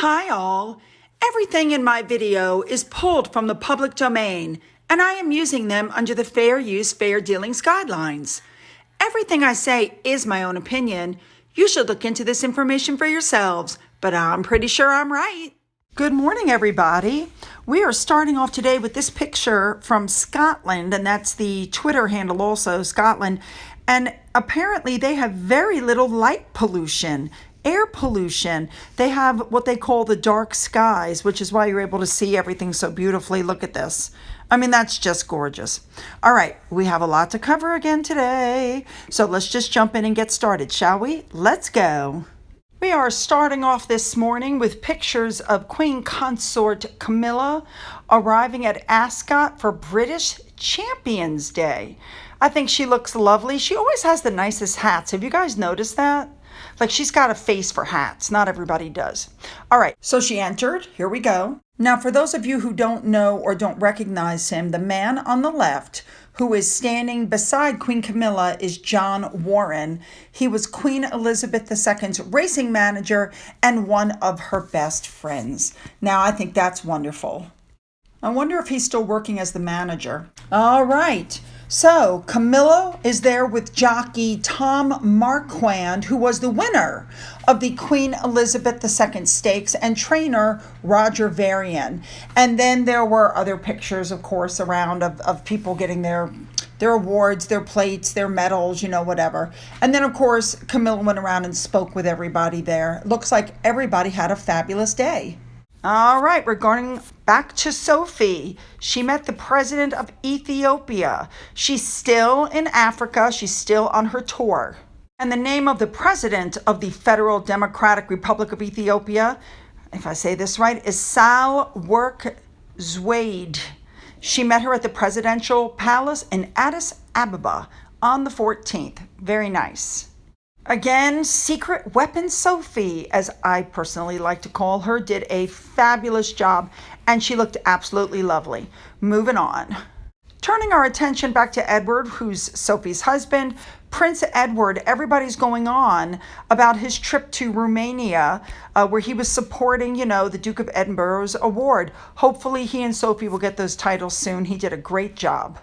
Hi all! Everything in my video is pulled from the public domain, and I am using them under the Fair Use, Fair Dealings guidelines. Everything I say is my own opinion. You should look into this information for yourselves, but I'm pretty sure I'm right. Good morning, everybody. We are starting off today with this picture from Scotland, and that's the Twitter handle also, Scotland. And apparently they have very little light pollution. Air pollution. They have what they call the dark skies, which is why you're able to see everything so beautifully. Look at this. I mean, that's just gorgeous. All right, we have a lot to cover again today. So let's just jump in and get started, shall we? Let's go. We are starting off this morning with pictures of Queen Consort Camilla arriving at Ascot for British Champions Day. I think she looks lovely. She always has the nicest hats. Have you guys noticed that? Like, she's got a face for hats. Not everybody does. All right, so she entered. Here we go. Now, for those of you who don't know or don't recognize him, the man on the left who is standing beside Queen Camilla is John Warren. He was Queen Elizabeth II's racing manager and one of her best friends. Now, I think that's wonderful. I wonder if he's still working as the manager. All right. So Camilla is there with jockey Tom Marquand, who was the winner of the Queen Elizabeth II Stakes, and trainer Roger Varian. And then there were other pictures, of course, around of people getting their awards, their plates, their medals, whatever. And then, of course, Camilla went around and spoke with everybody there. Looks like everybody had a fabulous day. All right, we're going back to Sophie. She met the president of Ethiopia. She's still in Africa. She's still on her tour. And the name of the president of the Federal Democratic Republic of Ethiopia, if I say this right, is Sahle-Work Zewde. She met her at the presidential palace in Addis Ababa on the 14th. Very nice. Again, Secret Weapon Sophie, as I personally like to call her, did a fabulous job, and she looked absolutely lovely. Moving on. Turning our attention back to Edward, who's Sophie's husband. Prince Edward, everybody's going on about his trip to Romania, where he was supporting, the Duke of Edinburgh's award. Hopefully he and Sophie will get those titles soon. He did a great job.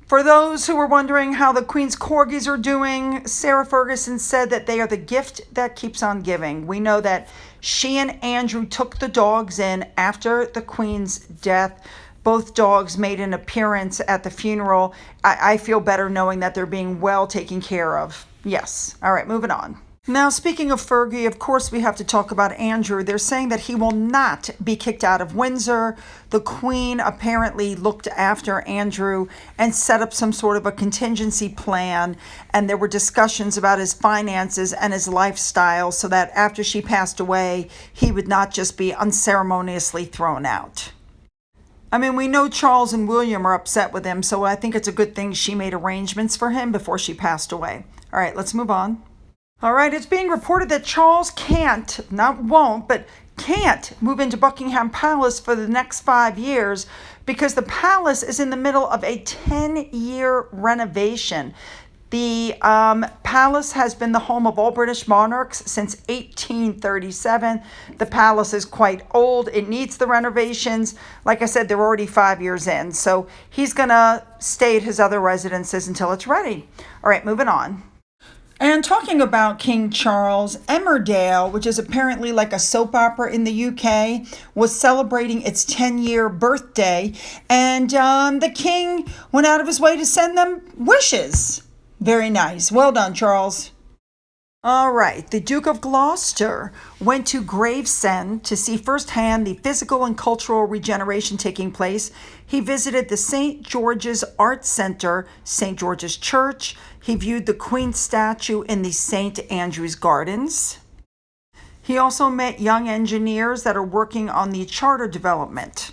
For those who were wondering how the Queen's corgis are doing, Sarah Ferguson said that they are the gift that keeps on giving. We know that she and Andrew took the dogs in after the Queen's death. Both dogs made an appearance at the funeral. I feel better knowing that they're being well taken care of. Yes. All right, moving on. Now, speaking of Fergie, of course, we have to talk about Andrew. They're saying that he will not be kicked out of Windsor. The Queen apparently looked after Andrew and set up some sort of a contingency plan. And there were discussions about his finances and his lifestyle so that after she passed away, he would not just be unceremoniously thrown out. I mean, we know Charles and William are upset with him, so I think it's a good thing she made arrangements for him before she passed away. All right, let's move on. All right, it's being reported that Charles can't move into Buckingham Palace for the next 5 years because the palace is in the middle of a 10-year renovation. The palace has been the home of all British monarchs since 1837. The palace is quite old. It needs the renovations. Like I said, they're already 5 years in. So he's going to stay at his other residences until it's ready. All right, moving on. And talking about King Charles, Emmerdale, which is apparently like a soap opera in the UK, was celebrating its 10-year birthday. And the king went out of his way to send them wishes. Very nice. Well done, Charles. All right, the Duke of Gloucester went to Gravesend to see firsthand the physical and cultural regeneration taking place. He visited the St. George's Art Center, St. George's Church. He viewed the Queen's statue in the St. Andrew's Gardens. He also met young engineers that are working on the charter development.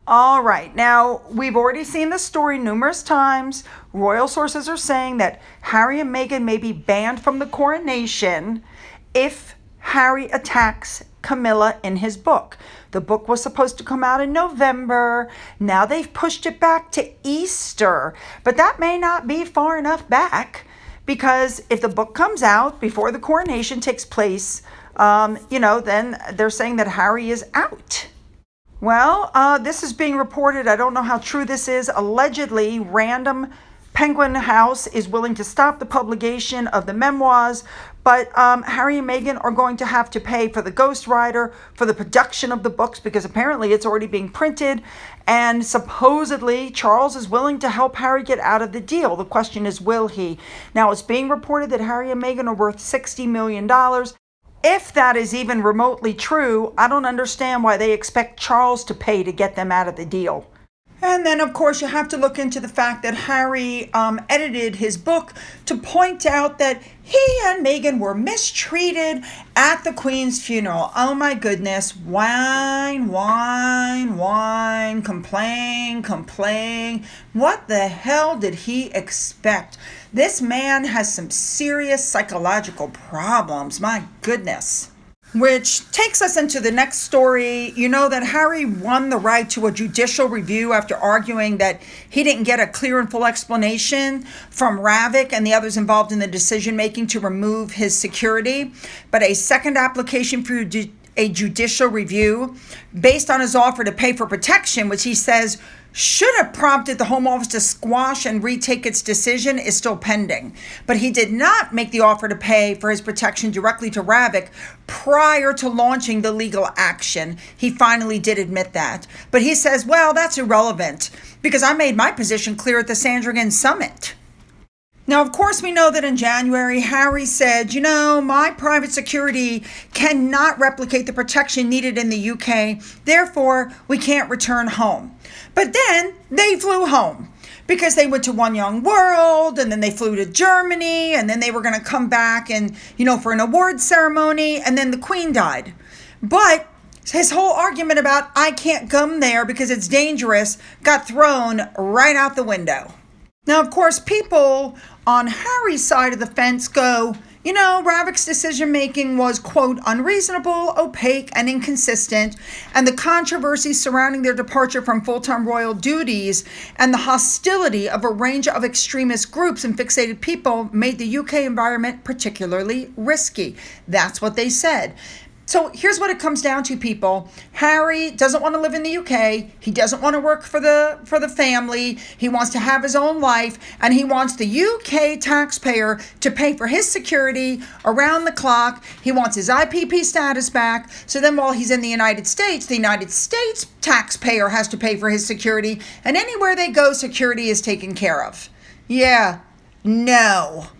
All right, now we've already seen this story numerous times. Royal sources are saying that Harry and Meghan may be banned from the coronation if Harry attacks Camilla in his book. The book was supposed to come out in November. Now they've pushed it back to Easter, but that may not be far enough back because if the book comes out before the coronation takes place, then they're saying that Harry is out. Well, this is being reported. I don't know how true this is. Allegedly, Random Penguin House is willing to stop the publication of the memoirs, but Harry and Meghan are going to have to pay for the ghostwriter, for the production of the books, because apparently it's already being printed, and supposedly Charles is willing to help Harry get out of the deal. The question is, will he? Now, it's being reported that Harry and Meghan are worth $60 million. If that is even remotely true, I don't understand why they expect Charles to pay to get them out of the deal. And then, of course, you have to look into the fact that Harry edited his book to point out that he and Meghan were mistreated at the Queen's funeral. Oh, my goodness. Whine, whine, whine, complain, complain. What the hell did he expect? This man has some serious psychological problems. My goodness. Which takes us into the next story. You know that Harry won the right to a judicial review after arguing that he didn't get a clear and full explanation from Ravik and the others involved in the decision-making to remove his security. But a second application for a judicial review based on his offer to pay for protection, which he says should have prompted the Home Office to squash and retake its decision, is still pending. But he did not make the offer to pay for his protection directly to Ravik prior to launching the legal action. He finally did admit that. But he says, well, that's irrelevant because I made my position clear at the Sandringham Summit. Now, of course, we know that in January, Harry said, my private security cannot replicate the protection needed in the UK. Therefore, we can't return home. But then they flew home because they went to One Young World, and then they flew to Germany, and then they were going to come back and, for an award ceremony, and then the Queen died. But his whole argument about I can't come there because it's dangerous got thrown right out the window. Now, of course, people on Harry's side of the fence go, Ravik's decision-making was, quote, unreasonable, opaque, and inconsistent, and the controversy surrounding their departure from full-time royal duties and the hostility of a range of extremist groups and fixated people made the UK environment particularly risky. That's what they said. So here's what it comes down to, people. Harry doesn't want to live in the UK. He doesn't want to work for the family. He wants to have his own life, and he wants the UK taxpayer to pay for his security around the clock. He wants his IPP status back. So then while he's in the United States taxpayer has to pay for his security, and anywhere they go, security is taken care of. Yeah, no.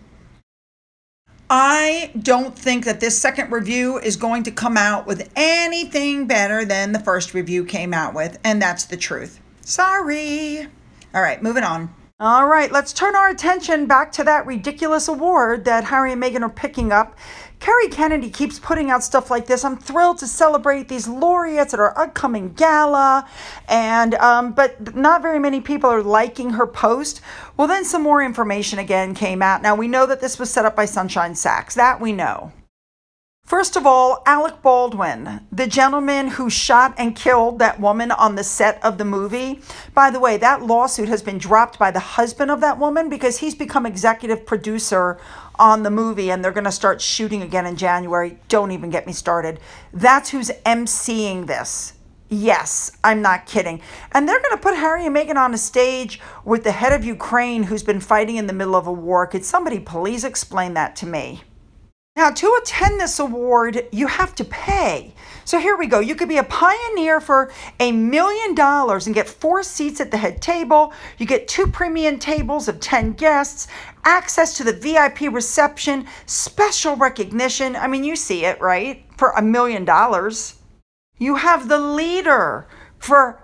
I don't think that this second review is going to come out with anything better than the first review came out with, and that's the truth. Sorry. All right, moving on. All right, let's turn our attention back to that ridiculous award that Harry and Meghan are picking up. Kerry Kennedy keeps putting out stuff like this. I'm thrilled to celebrate these laureates at our upcoming gala, and but not very many people are liking her post. Well, then some more information again came out. Now, we know that this was set up by Sunshine Sachs. That we know. First of all, Alec Baldwin, the gentleman who shot and killed that woman on the set of the movie. By the way, that lawsuit has been dropped by the husband of that woman because he's become executive producer on the movie, and they're going to start shooting again in January. Don't even get me started. That's who's emceeing this. Yes, I'm not kidding. And they're going to put Harry and Meghan on a stage with the head of Ukraine who's been fighting in the middle of a war. Could somebody please explain that to me? Now, to attend this award, you have to pay. So here we go. You could be a pioneer for $1 million and get 4 seats at the head table. You get 2 premium tables of 10 guests, access to the VIP reception, special recognition. I mean, you see it, right? For $1 million. You have the leader for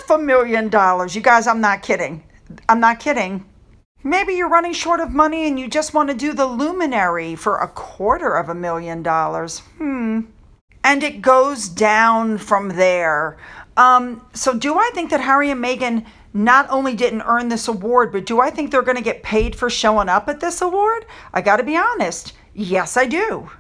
$500,000. You guys, I'm not kidding. I'm not kidding. Maybe you're running short of money and you just want to do the luminary for $250,000. And it goes down from there. So do I think that Harry and Meghan not only didn't earn this award, but do I think they're going to get paid for showing up at this award? I got to be honest. Yes, I do.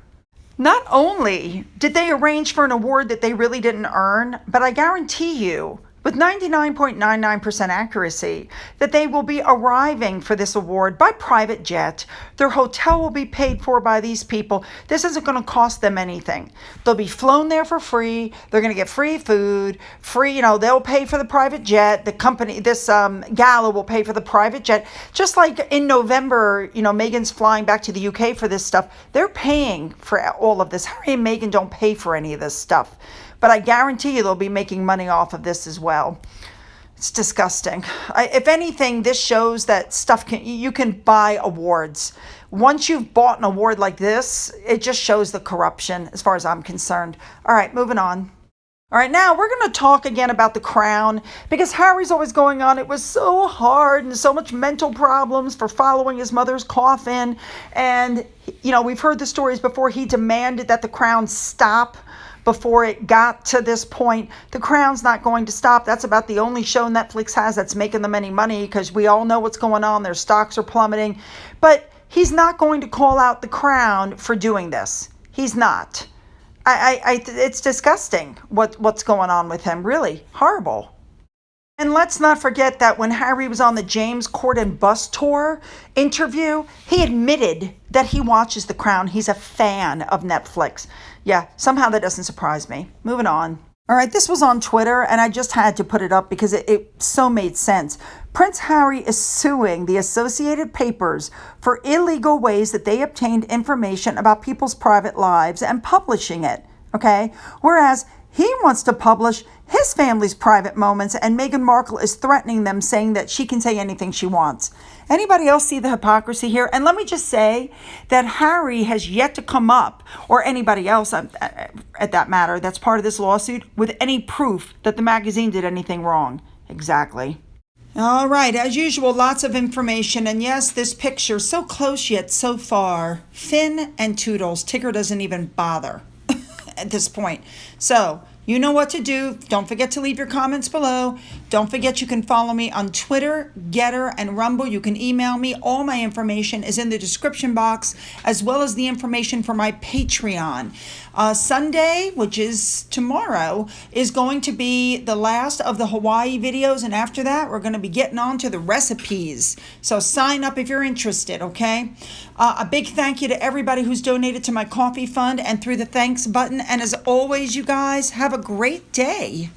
Not only did they arrange for an award that they really didn't earn, but I guarantee you, with 99.99% accuracy that they will be arriving for this award by private jet. Their hotel will be paid for by these people. This isn't going to cost them anything. They'll be flown there for free. They're going to get free food, free, they'll pay for the private jet. The company, this gala will pay for the private jet. Just like in November, Meghan's flying back to the UK for this stuff. They're paying for all of this. Harry and Meghan don't pay for any of this stuff. But I guarantee you they'll be making money off of this as well. It's disgusting. If anything, this shows that you can buy awards. Once you've bought an award like this, it just shows the corruption as far as I'm concerned. All right, moving on. All right, now we're going to talk again about the crown because Harry's always going on. It was so hard and so much mental problems for following his mother's coffin. And, we've heard the stories before. He demanded that the crown stop before it got to this point. The Crown's not going to stop. That's about the only show Netflix has that's making them any money because we all know what's going on. Their stocks are plummeting. But he's not going to call out the Crown for doing this. He's not. It's disgusting what's going on with him. Really horrible. And let's not forget that when Harry was on the James Corden bus tour interview, he admitted that he watches The Crown. He's a fan of Netflix. Yeah, somehow that doesn't surprise me. Moving on. All right, this was on Twitter, and I just had to put it up because it so made sense. Prince Harry is suing the Associated Papers for illegal ways that they obtained information about people's private lives and publishing it, okay? Whereas he wants to publish his family's private moments, and Meghan Markle is threatening them, saying that she can say anything she wants. Anybody else see the hypocrisy here? And let me just say that Harry has yet to come up, or anybody else at that matter that's part of this lawsuit, with any proof that the magazine did anything wrong. Exactly. All right, as usual, lots of information. And yes, this picture, so close yet so far. Finn and Toodles. Tigger doesn't even bother at this point. So, you know what to do. Don't forget to leave your comments below. Don't forget you can follow me on Twitter, Gettr, and Rumble. You can email me. All my information is in the description box, as well as the information for my Patreon. Sunday, which is tomorrow, is going to be the last of the Hawaii videos. And after that, we're going to be getting on to the recipes. So sign up if you're interested, okay? A big thank you to everybody who's donated to my coffee fund and through the thanks button. And as always, you guys, have a great day.